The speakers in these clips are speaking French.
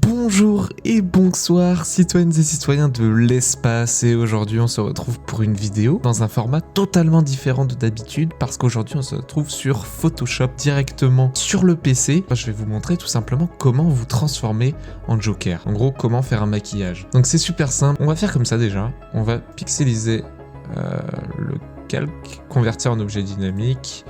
Bonjour et bonsoir citoyennes et citoyens de l'espace, et aujourd'hui on se retrouve pour une vidéo dans un format totalement différent de d'habitude parce qu'aujourd'hui on se retrouve sur Photoshop directement sur le PC. Je vais vous montrer tout simplement comment vous transformer en Joker, en gros comment faire un maquillage. Donc c'est super simple, on va faire comme ça déjà, on va pixeliser le calque, convertir en objet dynamique,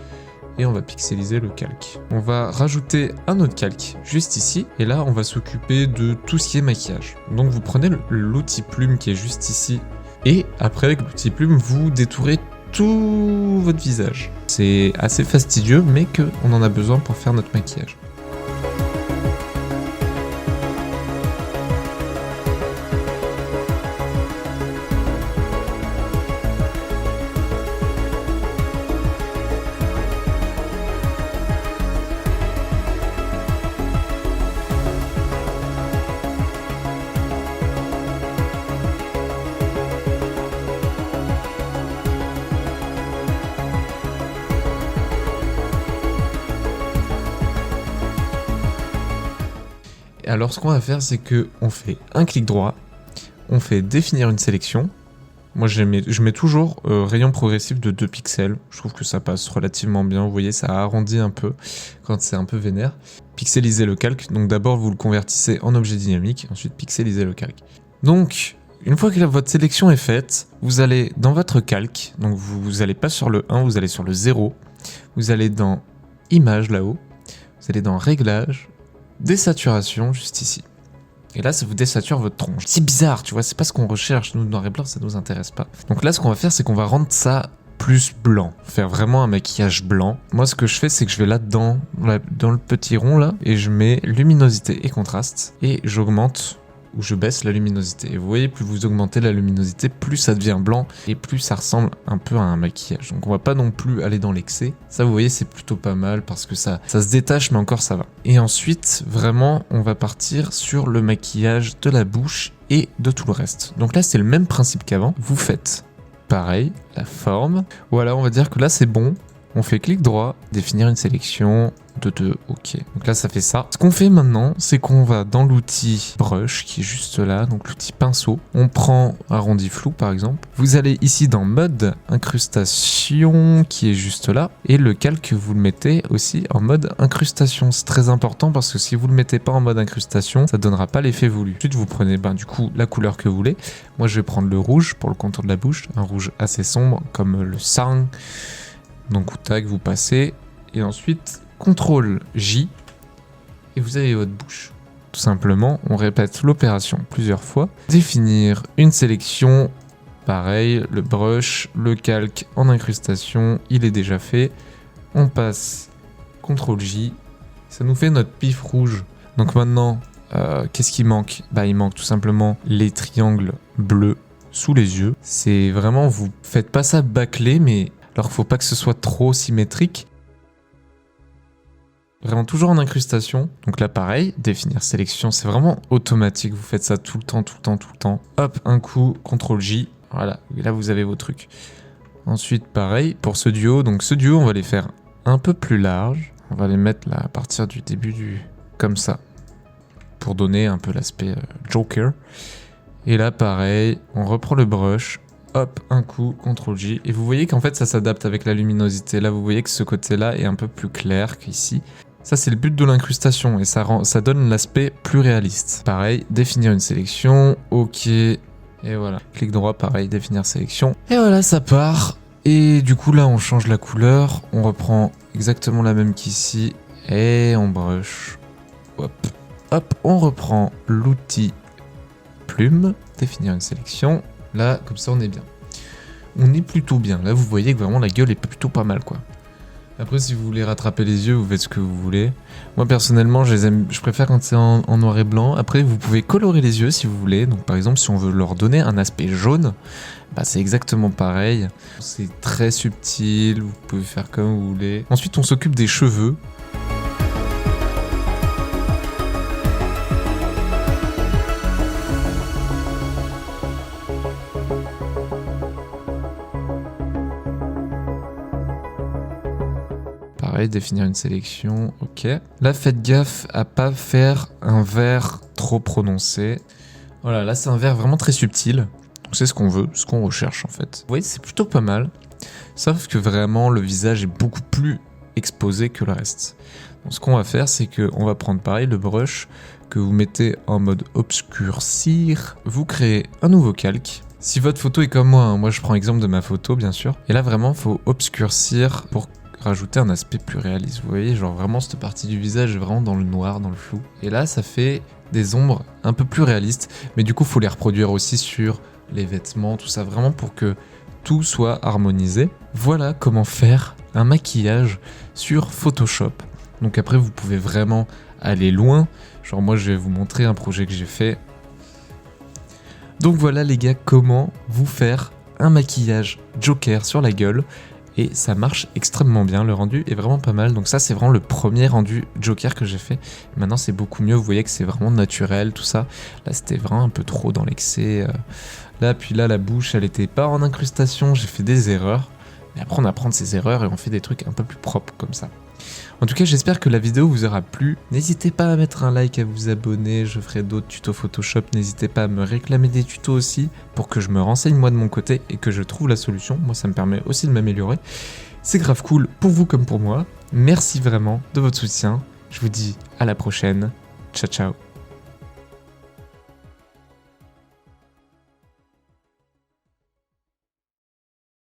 et on va pixeliser le calque. On va rajouter un autre calque juste ici, et là on va s'occuper de tout ce qui est maquillage. Donc vous prenez l'outil plume qui est juste ici, et après avec l'outil plume vous détourez tout votre visage. C'est assez fastidieux mais qu'on en a besoin pour faire notre maquillage. Alors ce qu'on va faire, c'est que on fait un clic droit, on fait définir une sélection. Moi je mets toujours rayon progressif de 2 pixels, je trouve que ça passe relativement bien, vous voyez ça arrondit un peu quand c'est un peu vénère. Pixeliser le calque, donc d'abord vous le convertissez en objet dynamique, ensuite pixeliser le calque. Donc une fois que votre sélection est faite, vous allez dans votre calque, donc vous allez pas sur le 1, vous allez sur le 0, vous allez dans image là-haut, vous allez dans réglages, désaturation juste ici. Et là, ça vous désature votre tronche. C'est bizarre, tu vois, c'est pas ce qu'on recherche. Nous, noir et blanc, ça nous intéresse pas. Donc là, ce qu'on va faire, c'est qu'on va rendre ça plus blanc. Faire vraiment un maquillage blanc. Moi, ce que je fais, c'est que je vais là-dedans, dans le petit rond là, et je mets luminosité et contraste. Et j'augmente ou je baisse la luminosité. Et vous voyez, plus vous augmentez la luminosité, plus ça devient blanc et plus ça ressemble un peu à un maquillage. Donc on va pas non plus aller dans l'excès. Ça, vous voyez, c'est plutôt pas mal parce que ça se détache, mais encore ça va. Et ensuite, vraiment, on va partir sur le maquillage de la bouche et de tout le reste. Donc là, c'est le même principe qu'avant. Vous faites pareil, la forme. Voilà, on va dire que là, c'est bon. On fait clic droit, définir une sélection de 2, ok. Donc là, ça fait ça. Ce qu'on fait maintenant, c'est qu'on va dans l'outil brush qui est juste là, donc l'outil pinceau. On prend arrondi flou par exemple. Vous allez ici dans mode incrustation qui est juste là. Et le calque, vous le mettez aussi en mode incrustation. C'est très important parce que si vous le mettez pas en mode incrustation, ça donnera pas l'effet voulu. Ensuite, vous prenez du coup la couleur que vous voulez. Moi, je vais prendre le rouge pour le contour de la bouche. Un rouge assez sombre comme le sang. Donc tac, vous passez, et ensuite CTRL J, et vous avez votre bouche. Tout simplement, on répète l'opération plusieurs fois. Définir une sélection, pareil, le brush, le calque en incrustation, il est déjà fait. On passe CTRL J, ça nous fait notre pif rouge. Donc maintenant, qu'est-ce qui manque? Il manque tout simplement les triangles bleus sous les yeux. C'est vraiment, vous faites pas ça bâclé, mais alors qu'il faut pas que ce soit trop symétrique. Vraiment toujours en incrustation. Donc là pareil, définir sélection, c'est vraiment automatique. Vous faites ça tout le temps, tout le temps, tout le temps. Hop, un coup, CTRL J. Voilà, et là vous avez vos trucs. Ensuite pareil, pour ce duo. Donc ce duo, on va les faire un peu plus larges. On va les mettre là à partir du début comme ça. Pour donner un peu l'aspect Joker. Et là pareil, on reprend le brush. Hop, un coup, CTRL J, et vous voyez qu'en fait ça s'adapte avec la luminosité. Là vous voyez que ce côté-là est un peu plus clair qu'ici. Ça c'est le but de l'incrustation et ça donne l'aspect plus réaliste. Pareil, définir une sélection, ok, et voilà. Clic droit, pareil, définir sélection. Et voilà, ça part. Et du coup là on change la couleur, on reprend exactement la même qu'ici, et on brush. Hop, hop, on reprend l'outil plume, définir une sélection. Là, comme ça, on est bien. On est plutôt bien. Là, vous voyez que vraiment la gueule est plutôt pas mal, quoi. Après, si vous voulez rattraper les yeux, vous faites ce que vous voulez. Moi, personnellement, je préfère quand c'est en noir et blanc. Après, vous pouvez colorer les yeux si vous voulez. Donc, par exemple, si on veut leur donner un aspect jaune, c'est exactement pareil. C'est très subtil. Vous pouvez faire comme vous voulez. Ensuite, on s'occupe des cheveux. pareil, définir une sélection, ok. Là, faites gaffe à pas faire un vert trop prononcé. Voilà, là c'est un vert vraiment très subtil. C'est ce qu'on veut, ce qu'on recherche en fait. Vous voyez, c'est plutôt pas mal. Sauf que vraiment, le visage est beaucoup plus exposé que le reste. Donc ce qu'on va faire, c'est qu'on va prendre pareil le brush que vous mettez en mode obscurcir. Vous créez un nouveau calque. Si votre photo est comme moi, hein, moi je prends exemple de ma photo bien sûr. Et là vraiment, il faut obscurcir pour rajouter un aspect plus réaliste. Vous voyez, genre vraiment cette partie du visage est vraiment dans le noir, dans le flou. Et là, ça fait des ombres un peu plus réalistes. Mais du coup, il faut les reproduire aussi sur les vêtements, tout ça, vraiment pour que tout soit harmonisé. Voilà comment faire un maquillage sur Photoshop. Donc après, vous pouvez vraiment aller loin. Genre moi, je vais vous montrer un projet que j'ai fait. Donc voilà les gars, comment vous faire un maquillage Joker sur la gueule. Et ça marche extrêmement bien, le rendu est vraiment pas mal. Donc ça, c'est vraiment le premier rendu Joker que j'ai fait. Maintenant, c'est beaucoup mieux, vous voyez que c'est vraiment naturel, tout ça. Là, c'était vraiment un peu trop dans l'excès. Là, puis là, la bouche, elle était pas en incrustation, j'ai fait des erreurs. Mais après, on apprend de ses erreurs et on fait des trucs un peu plus propres comme ça. En tout cas, j'espère que la vidéo vous aura plu. N'hésitez pas à mettre un like, à vous abonner. Je ferai d'autres tutos Photoshop. N'hésitez pas à me réclamer des tutos aussi pour que je me renseigne moi de mon côté et que je trouve la solution. Moi, ça me permet aussi de m'améliorer. C'est grave cool pour vous comme pour moi. Merci vraiment de votre soutien. Je vous dis à la prochaine. Ciao, ciao.